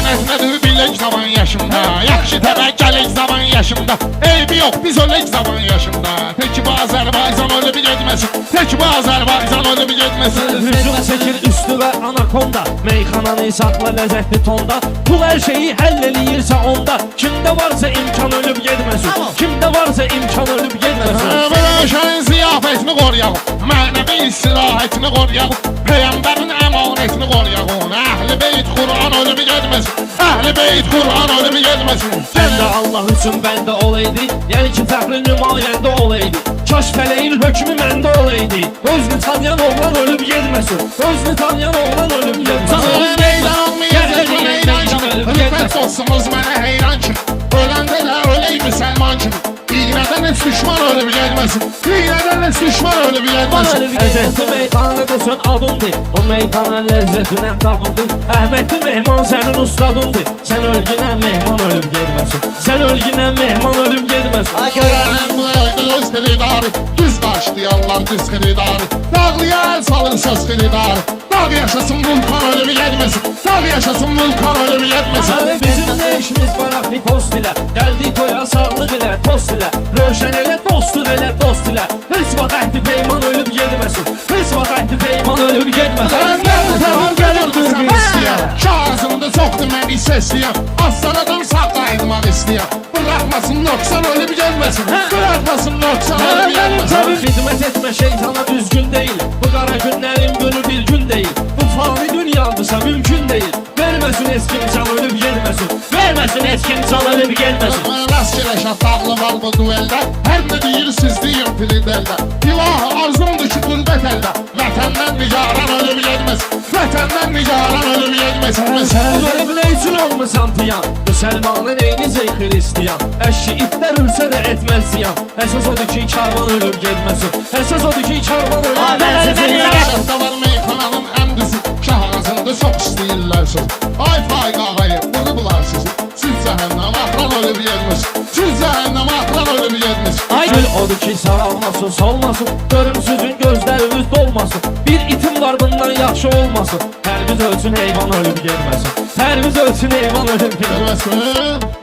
Nedir bilek zaman yaşımda. Yaxşı təbəkkəlik zaman yaşımda. Eybi yok biz ölek zaman yaşımda. Peki bu Azerbaycan ölüp gitmesin. Peki bu Azerbaycan ölüp gitmesin. Hücum çekir üstü ve anakonda. Meyxananı sakla lezzetli tonda. Pul her şeyi halleliyirse onda. Kimde varsa imkan ölüp gitmesin. Kimde varsa imkan ölüp gitmesin. Böyle şeyin ziyafetini koruyalım. Manevi istirahətini koruyalım. Peygamberin emanetini koruyalım. Əhl-i beyt Kur'an ölüp gitmesin. Əhl-i beyt Kur'an ölüp gitmesin. Sen de Allah için bende olaydı. Yani ki fəxri nümayəndə olaydı. Kaş feleğin hükmü mende olaydı. Özünü tanıyan oğlan ölüp gitmesin. Özünü tanıyan oğlan ölüp gitmesin. Meydan olmayacak bu meydan kimi. Rüfet dostumuz mənə heyran kimi. Öləndə də öley müsəlman kimi. İğnədən heç düşman ölüb gəlməsin. İğnədən heç düşman ölüb gəlməsin. Ləzzətli meyxana qoşan adındır. O meyxana ləzzətinə davındır. Əhmədli mehman sənin ustadındır. Sən ölgünə mehman ölüb gelməsin. Sən ölgünə mehman ölüb gelməsin. Görənəm bu evdə öz xiridarı. Düz başlayanlar düz xiridarı. Dağlıya el salın söz xiridarı. Dağ yaşasın vulkan ölüb gelməsin. Dağ yaşasın vulkan ölüb gelməsin. Bizim ne işimiz var akli post ile. Geldik toya sağlık ile tost ile. Röşen ele dostur ele dost ile. Hiç vakti peyman ölüp gelmesin. Hiç vakti peyman ölüp gelmesin. Tamam gelir durgun istəyəm. Şahızımda çoxdur mən istəyəm. Aslan sağ qayıtmaq istəyəm. Bırakmasın noksan ölüp gelmesin. Bırakmasın noksan ölüp gelmesin. Hizmet etme şeytana düzgün değil. Bu kara günlerin günü bir gün değil. Bu fani dünyadırsa mümkün değil. Vermesin eskin can ölüp gelmesin. Vermesin eskin can ölüp gelmesin. Rastgele şataqlı var bu dueldə. Hər nə deyirsiz deyin filidəldə. İlahi arzumdur ki qürbət əldə. Vətəndən nigaran ölüb gelmesin. Vətəndən nigaran ölüb gelmesin. Sen ölüp ne için olmuşsan piyan? Müslümanın eynice Hristiyan. Eşki itler ülse de etmez ziyan. Esas odur ki karvan ölüp gelmesin. Esas odur ki karvan ölüp gelmesin. Şəhətdə var meyxananın ən düzü. Şah ağzında çox istəyirlər söz. Ay fay qağayı, vurublar sizi. Siz cəhənnəm axran ölüb gelmesin. Siz cəhənnəm axran ölüb gelmesin. Gül odur ki saralmasın, solmasın. Görümsüzün gözlerimiz dolmasın. Bir itim var bundan yaxşı olmasın. Hər biz ölsün heyvan ölüb gelmesin. Hər biz ölsün heyvan ölüb gelmesin. Gelmesin.